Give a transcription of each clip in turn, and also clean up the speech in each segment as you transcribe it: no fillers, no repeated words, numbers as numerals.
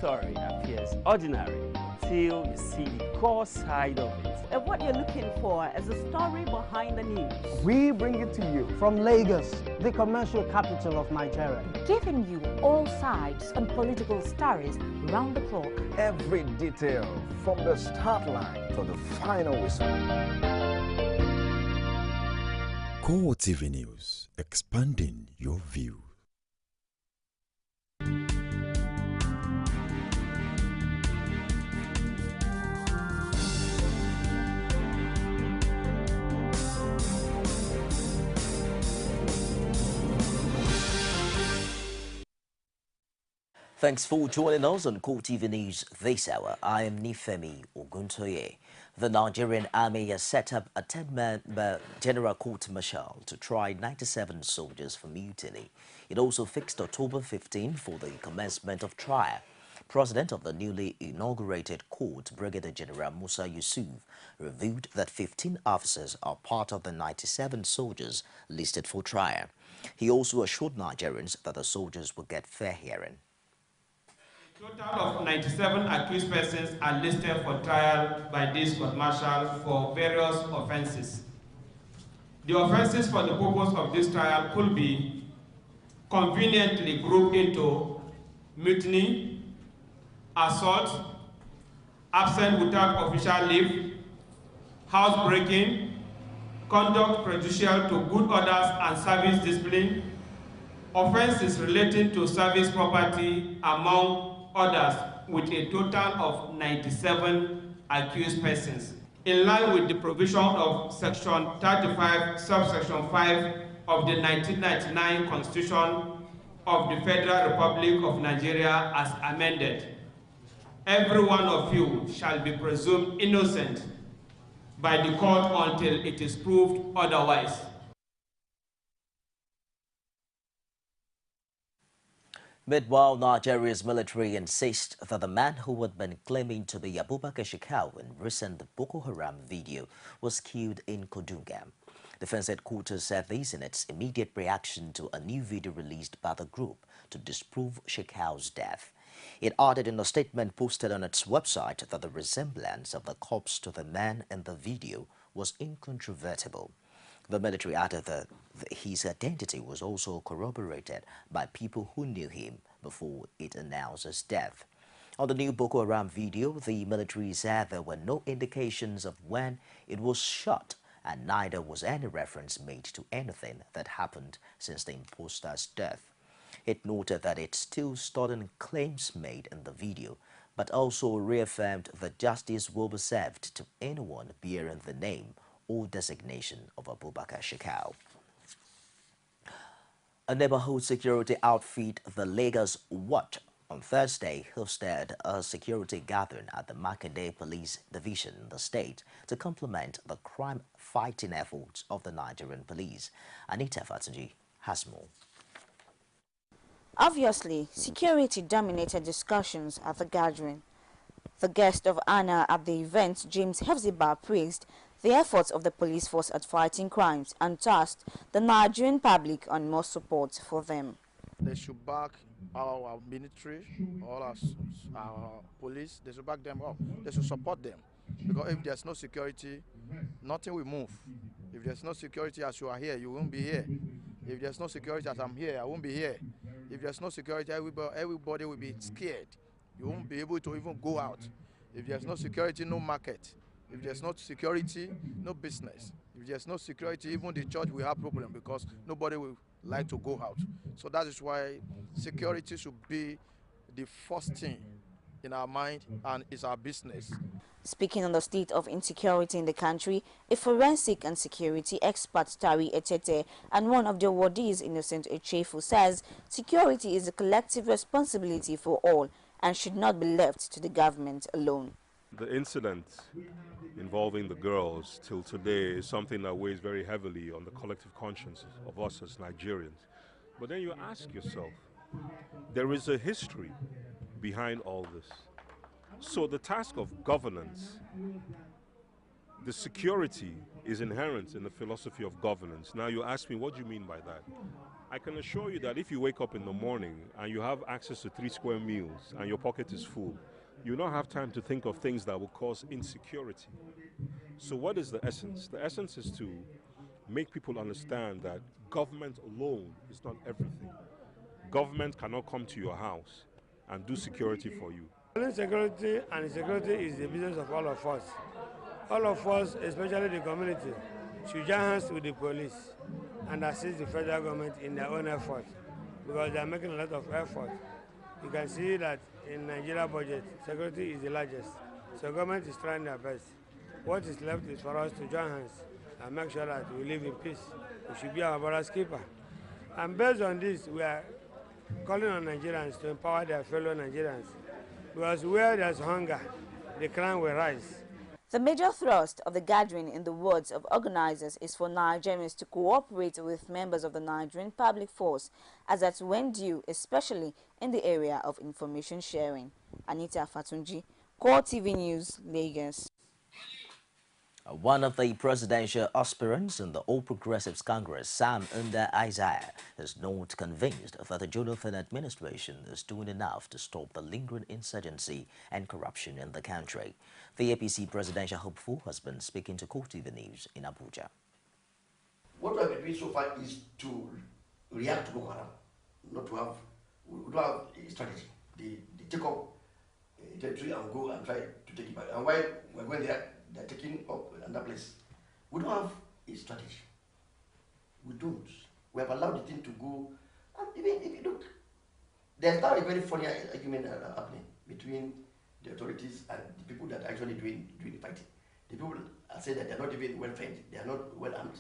story appears ordinary till you see the core side of it. And what you're looking for is the story behind the news. We bring it to you from Lagos, the commercial capital of Nigeria. Giving you all sides and political stories round the clock. Every detail from the start line to the final whistle. CoreTV News, expanding your view. Thanks for joining us on CoreTV News this hour. I am Nifemi Oguntoye. The Nigerian Army has set up a 10-member General Court-Martial to try 97 soldiers for mutiny. It also fixed October 15 for the commencement of trial. President of the newly inaugurated court, Brigadier General Musa Yusuf, revealed that 15 officers are part of the 97 soldiers listed for trial. He also assured Nigerians that the soldiers will get fair hearing. A total of 97 accused persons are listed for trial by this court-martial for various offences. The offences for the purpose of this trial could be conveniently grouped into mutiny, assault, absent without official leave, housebreaking, conduct prejudicial to good orders and service discipline, offences relating to service property, among others, with a total of 97 accused persons. In line with the provision of Section 35, subsection 5 of the 1999 Constitution of the Federal Republic of Nigeria as amended, every one of you shall be presumed innocent by the court until it is proved otherwise. Meanwhile, Nigeria's military insists that the man who had been claiming to be Abubakar Shekau in recent Boko Haram video was killed in Kodungam. Defense headquarters said this in its immediate reaction to a new video released by the group to disprove Shekau's death. It added in a statement posted on its website that the resemblance of the corpse to the man in the video was incontrovertible. The military added that his identity was also corroborated by people who knew him before it announced his death. On the new Boko Haram video, the military said there were no indications of when it was shot, and neither was any reference made to anything that happened since the imposter's death. It noted that it still stood on claims made in the video, but also reaffirmed that justice will be served to anyone bearing the name or designation of Abubakar Shekau. A neighborhood security outfit, the Lagos Watch, on Thursday hosted a security gathering at the Makinde Police Division in the state to complement the crime-fighting efforts of the Nigerian police. Anita Fatunji has more. Obviously, security dominated discussions at the gathering. The guest of honor at the event, James Hefziba, praised the efforts of the police force at fighting crimes and tasked the Nigerian public on more support for them. They should back our military, all our police, they should back them up. They should support them. Because if there's no security, nothing will move. If there's no security as you are here, you won't be here. If there's no security as I'm here, I won't be here. If there's no security, everybody will be scared. You won't be able to even go out. If there's no security, no market. If there's no security, no business. If there's no security, even the church will have problem because nobody will like to go out. So that is why security should be the first thing in our mind and is our business. Speaking on the state of insecurity in the country, a forensic and security expert, Tari Etete, and one of the awardees, Innocent Echefu, says security is a collective responsibility for all and should not be left to the government alone. The incident involving the girls till today is something that weighs very heavily on the collective conscience of us as Nigerians. But then you ask yourself, there is a history behind all this. So the task of governance, the security is inherent in the philosophy of governance. Now you ask me, what do you mean by that? I can assure you that if you wake up in the morning and you have access to 3 square meals and your pocket is full, you don't have time to think of things that will cause insecurity. So what is the essence? The essence is to make people understand that government alone is not everything. Government cannot come to your house and do security for you. Security and security is the business of all of us. All of us, especially the community, should join hands with the police and assist the federal government in their own effort, because they are making a lot of effort. You can see that in Nigeria budget, security is the largest. So government is trying their best. What is left is for us to join hands and make sure that we live in peace. We should be our brother's keeper. And based on this, we are calling on Nigerians to empower their fellow Nigerians, because where there's hunger, the crime will rise. The major thrust of the gathering, in the words of organizers, is for Nigerians to cooperate with members of the Nigerian public force as at when due, especially in the area of information sharing. Anita Fatunji, CoreTV News, Lagos. One of the presidential aspirants in the All Progressives Congress, Sam Unda Isaiah, is not convinced that the Jonathan administration is doing enough to stop the lingering insurgency and corruption in the country. The APC presidential hopeful has been speaking to CoreTV News in Abuja. What we have been doing so far is to react to Boko Haram, not to have, we don't have a strategy. They take up territory and go and try to take it back. And while we're going there, they're taking up another place. We don't have a strategy. We don't. We have allowed the thing to go. And even if you look, there's now a very funny argument happening between the authorities and the people that are actually doing the fighting. The people are saying that they're not even well trained, they are not well armed,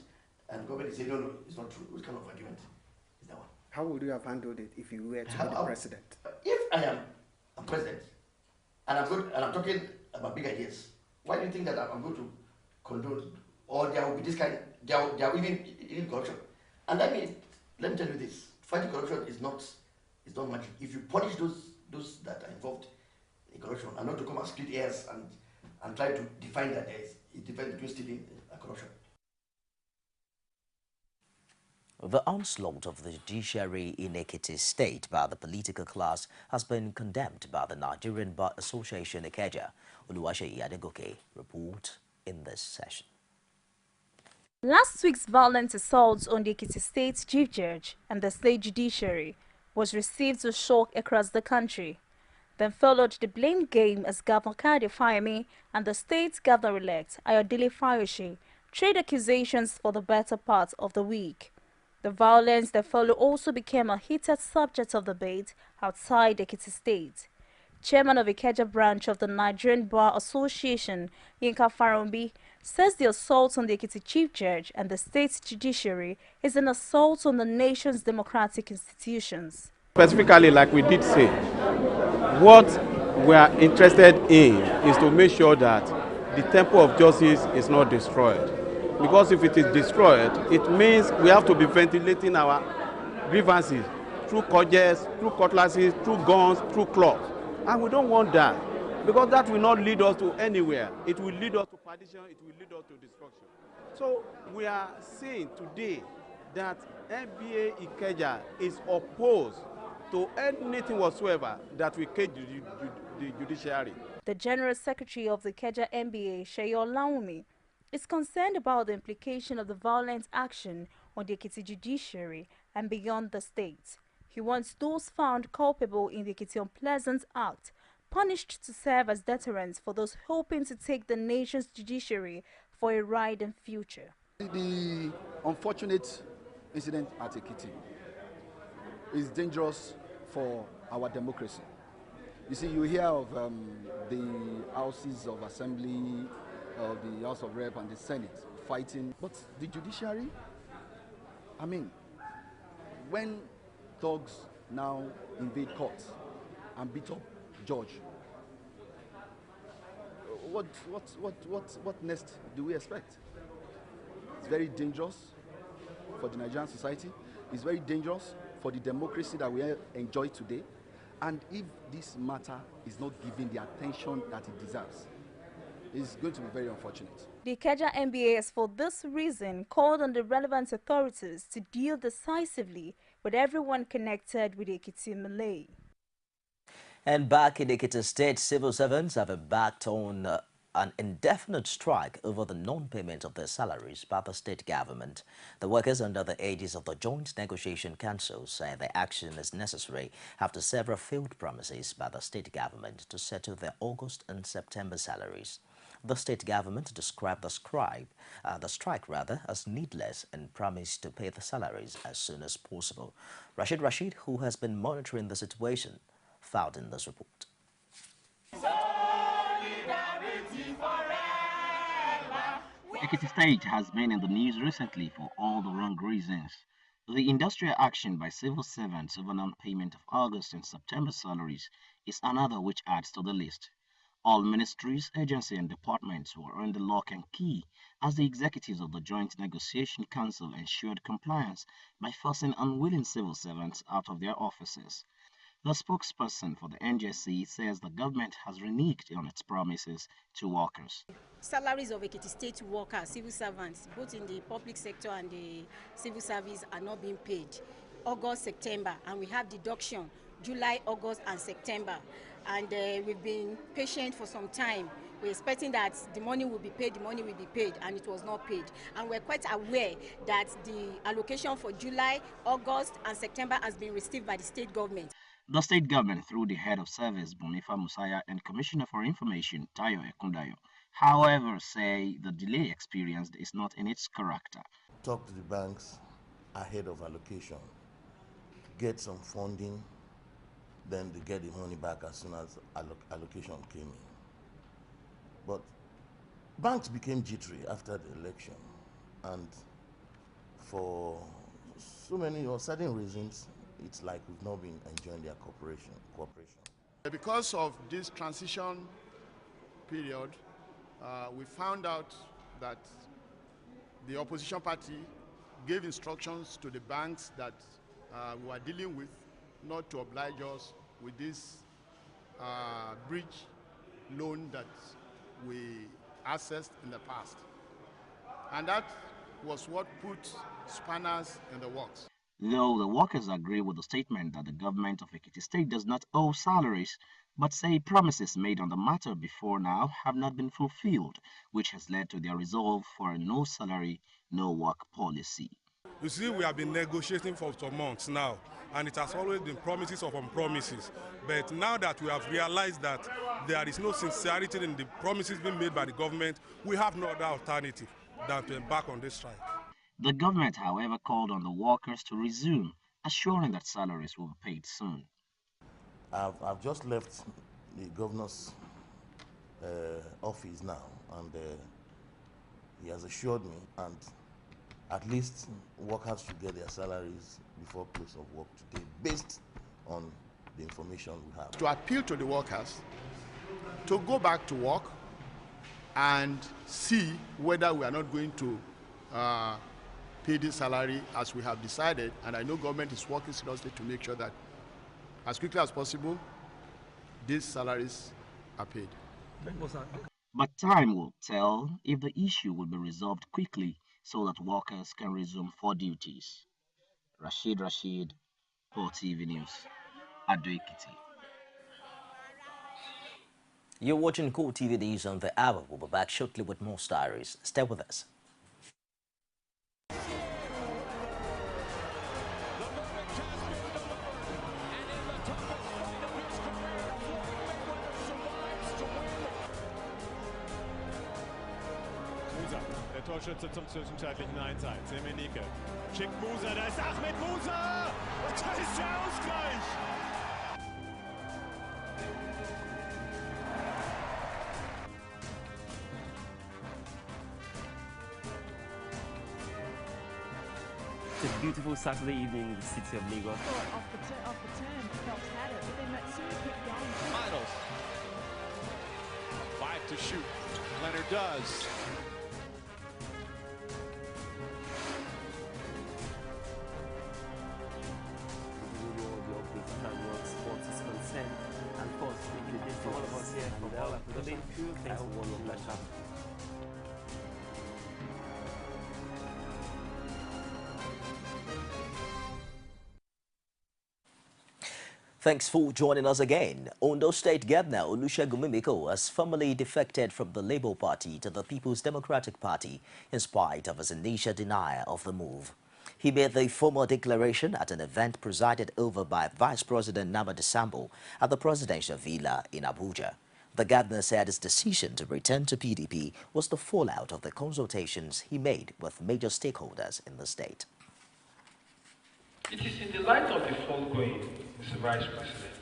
and the government is saying, no, it's not true. What kind of argument is that one? How would you have handled it if you were to be the president? If I am a president, and I'm talking about big ideas, why do you think that I'm going to condone, or there will be this kind, there will even corruption? And let me tell you this: fighting corruption is not magic. If you punish those that are involved in corruption, and not to come and split hairs and try to define that there is a difference between stealing and corruption. The onslaught of the judiciary in Ekiti State by the political class has been condemned by the Nigerian Bar Association Ikeja. Oluwaseyi Adegoke report in this session. Last week's violent assault on the Ekiti State Chief Judge and the state judiciary was received with shock across the country. Then followed the blame game as Governor Kade Fayemi and the state governor-elect Ayodele Fayose trade accusations for the better part of the week. The violence that followed also became a heated subject of debate outside Ekiti State. Chairman of Ikeja branch of the Nigerian Bar Association, Yinka Farombi, says the assault on the Ekiti Chief Judge and the state's judiciary is an assault on the nation's democratic institutions. Specifically, like we did say, what we are interested in is to make sure that the temple of justice is not destroyed. Because if it is destroyed, it means we have to be ventilating our grievances through cudgels, through cutlasses, through guns, through clubs. And we don't want that, because that will not lead us to anywhere. It will lead us to perdition, it will lead us to destruction. So we are saying today that NBA Ikeja is opposed to anything whatsoever that will cage the judiciary. The General Secretary of the Ikeja NBA, Seyo Laumi, is concerned about the implication of the violent action on the Ekiti judiciary and beyond the state. He wants those found culpable in the Ekiti Unpleasant Act punished to serve as deterrents for those hoping to take the nation's judiciary for a ride in future. The unfortunate incident at Ekiti is dangerous for our democracy. You see, you hear of the houses of assembly, of the House of Rep and the Senate fighting, but the judiciary, I mean, when thugs now invade courts and beat up judge, what next do we expect? It's very dangerous for the Nigerian society. It's very dangerous for the democracy that we enjoy today. And if this matter is not given the attention that it deserves, it's going to be very unfortunate. The Ikeja NBA has for this reason called on the relevant authorities to deal decisively with everyone connected with Ekiti Malay. And back in Ekiti State, civil servants have embarked on an indefinite strike over the non-payment of their salaries by the state government. The workers under the aegis of the Joint Negotiation Council say the action is necessary after several failed promises by the state government to settle their August and September salaries. The state government described the strike as needless and promised to pay the salaries as soon as possible. Rashid, who has been monitoring the situation, filed in this report. Ekiti State has been in the news recently for all the wrong reasons. The industrial action by civil servants over non-payment of August and September salaries is another which adds to the list. All ministries, agencies and departments were under lock and key as the executives of the Joint Negotiation Council ensured compliance by forcing unwilling civil servants out of their offices. The spokesperson for the NJC says the government has reneged on its promises to workers. Salaries of Ekiti State workers, civil servants, both in the public sector and the civil service, are not being paid. August, September, and we have deduction July, August, and September. And we've been patient for some time. We're expecting that the money will be paid, and it was not paid. And we're quite aware that the allocation for July, August, and September has been received by the state government. The state government, through the head of service, Bonifa Musaya, and Commissioner for Information, Tayo Ekundayo, however, say the delay experienced is not in its character. Talk to the banks ahead of allocation, get some funding, then they get the money back as soon as allocation came in. But banks became jittery after the election, and for so many or certain reasons, it's like we've not been enjoying their cooperation. Because of this transition period, we found out that the opposition party gave instructions to the banks that we were dealing with not to oblige us with this bridge loan that we accessed in the past. And that was what put spanners in the works. Though the workers agree with the statement that the government of Ekiti State does not owe salaries, but say promises made on the matter before now have not been fulfilled, which has led to their resolve for a no salary, no work policy. You see, we have been negotiating for some months now, and it has always been promises upon promises. But now that we have realized that there is no sincerity in the promises being made by the government, we have no other alternative than to embark on this strike. The government, however, called on the workers to resume, assuring that salaries will be paid soon. I've just left the governor's office now, and he has assured me, and at least workers should get their salaries before close of work today, based on the information we have. To appeal to the workers to go back to work and see whether we are not going to pay this salary as we have decided, and I know government is working seriously to make sure that as quickly as possible these salaries are paid. But time will tell if the issue will be resolved quickly so that workers can resume for duties. Rashid, CoreTV News, Ado Ekiti. You're watching CoreTV News on the hour. We'll be back shortly with more stories. Stay with us. Der Torschütze zum zwischenzeitlichen 1:1. Semenike schickt Musa, da ist Ahmed Musa und da ist der Ausgleich. It's a beautiful Saturday evening in the city of Lagos. Off the turn, Phelps had it, but then Matsui kept going. Finals. 5 to shoot. Leonard does. Sports is concerned, and of course, making a difference for all of us here from all our production crew. Thanks for all your pleasure. Thanks for joining us again. Ondo State Governor Olusegun Mimiko has formally defected from the Labour Party to the People's Democratic Party in spite of his initial denial of the move. He made the formal declaration at an event presided over by Vice President Namadi Sambo at the Presidential Villa in Abuja. The governor said his decision to return to PDP was the fallout of the consultations he made with major stakeholders in the state. It is in the light of the foregoing, Mr. Vice President,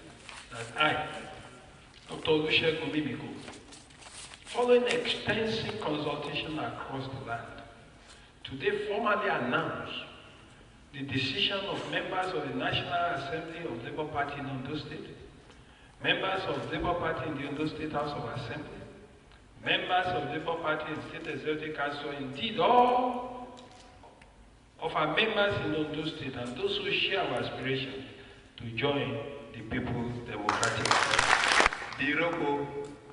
that I, Dr. Olusegun Mimiko, following extensive consultation across the land, today formally announce the decision of members of the National Assembly of Labour Party in Ondo State, members of Labour Party in the Ondo State House of Assembly, members of Labour Party in State Executive Council, indeed all of our members in Ondo State and those who share our aspiration to join the People's Democratic Party. Diroko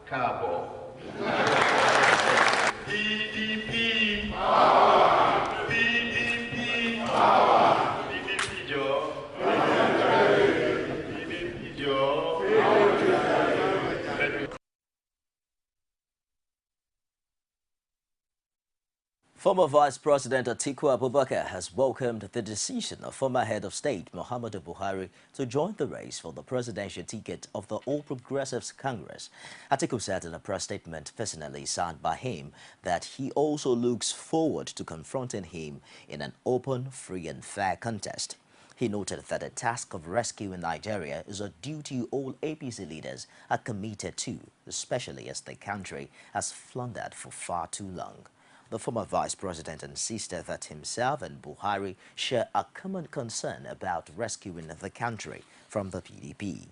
Kabo. PDP. PDP. PDP Joe. PDP Joe. Former Vice President Atiku Abubakar has welcomed the decision of former head of state Muhammadu Buhari to join the race for the presidential ticket of the All Progressives Congress. Atiku said in a press statement personally signed by him that he also looks forward to confronting him in an open, free and fair contest. He noted that the task of rescuing Nigeria is a duty all APC leaders are committed to, especially as the country has floundered for far too long. The former vice president insisted that himself and Buhari share a common concern about rescuing the country from the PDP.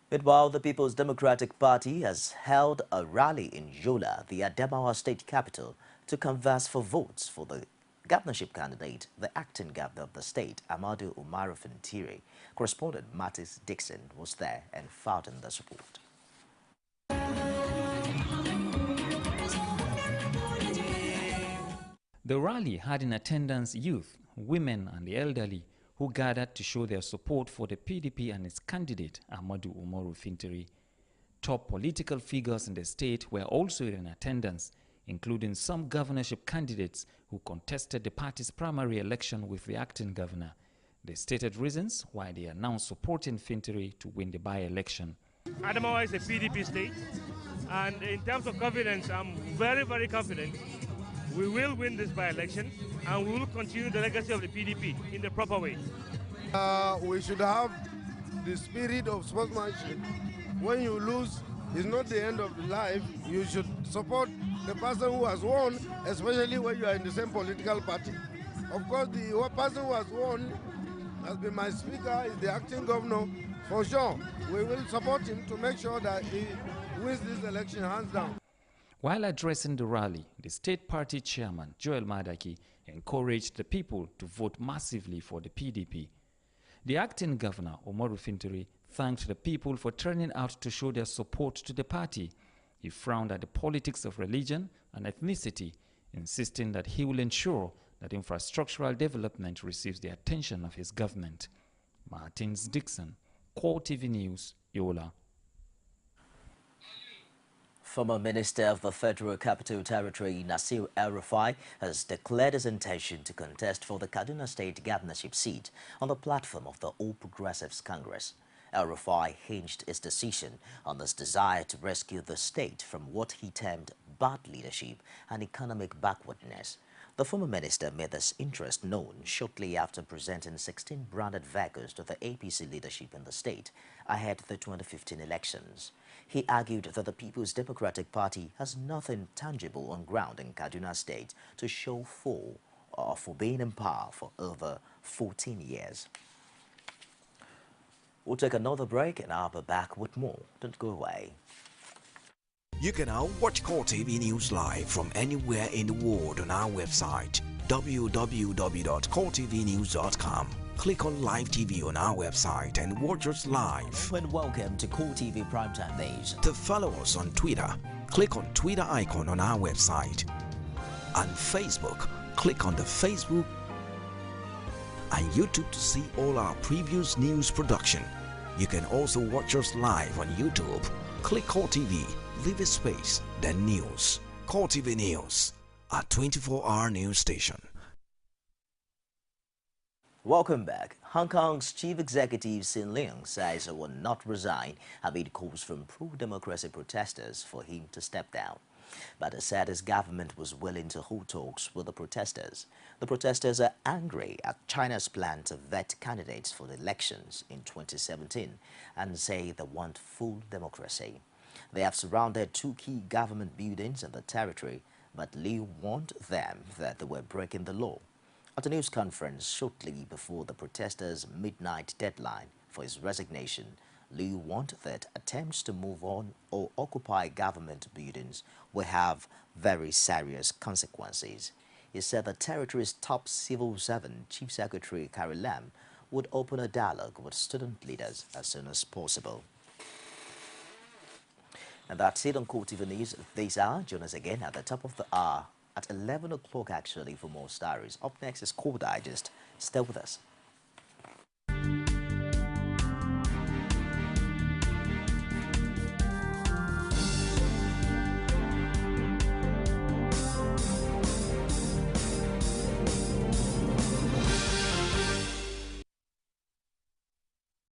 Meanwhile, the People's Democratic Party has held a rally in Yola, the Adamawa state capital, to canvass for votes for the governorship candidate, the acting governor of the state, Amadu Umaru Fintiri. Correspondent Mattis Dixon was there and filed in the support. The rally had in attendance youth, women and the elderly who gathered to show their support for the PDP and its candidate, Amadu Umaru Fintiri. Top political figures in the state were also in attendance, including some governorship candidates who contested the party's primary election with the acting governor. They stated reasons why they are now supporting Fintiri to win the by-election. Adamawa is a PDP state, and in terms of confidence, I'm very, very confident we will win this by-election and we will continue the legacy of the PDP in the proper way. We should have the spirit of sportsmanship. When you lose, it's not the end of life. You should support the person who has won, especially when you are in the same political party. Of course, the person who has won has been my speaker, is the acting governor. For sure, we will support him to make sure that he wins this election hands down. While addressing the rally, the state party chairman, Joel Madaki, encouraged the people to vote massively for the PDP. The acting governor, Umaru Fintiri, thanked the people for turning out to show their support to the party. He frowned at the politics of religion and ethnicity, insisting that he will ensure that infrastructural development receives the attention of his government. Martins Dixon, CoreTV News, Yola. Former Minister of the Federal Capital Territory, Nasir El-Rufai, has declared his intention to contest for the Kaduna State governorship seat on the platform of the All Progressives Congress. El-Rufai hinged his decision on his desire to rescue the state from what he termed bad leadership and economic backwardness. The former minister made this interest known shortly after presenting 16 branded vehicles to the APC leadership in the state ahead of the 2015 elections. He argued that the People's Democratic Party has nothing tangible on ground in Kaduna State to show for being in power for over 14 years. We'll take another break and I'll be back with more. Don't go away. You can now watch CoreTV News live from anywhere in the world on our website www.coretvnews.com. Click on Live TV on our website and watch us live. And welcome to CoreTV Primetime Days. To follow us on Twitter, click on Twitter icon on our website. On Facebook, click on the Facebook and YouTube to see all our previous news production. You can also watch us live on YouTube. Click CoreTV, leave a space, then News. CoreTV News, a 24-hour news station. Welcome back. Hong Kong's chief executive Sin Leung says he will not resign amid calls from pro-democracy protesters for him to step down. But he said his government was willing to hold talks with the protesters. The protesters are angry at China's plan to vet candidates for the elections in 2017 and say they want full democracy. They have surrounded two key government buildings in the territory, but Liu warned them that they were breaking the law. At a news conference shortly before the protesters' midnight deadline for his resignation, Liu warned that attempts to move on or occupy government buildings will have very serious consequences. He said the territory's top civil servant, Chief Secretary Carrie Lam, would open a dialogue with student leaders as soon as possible. And that's it on CoreTV News this hour. Join us again at the top of the hour at 11 o'clock actually for more stories. Up next is Core Digest. Stay with us.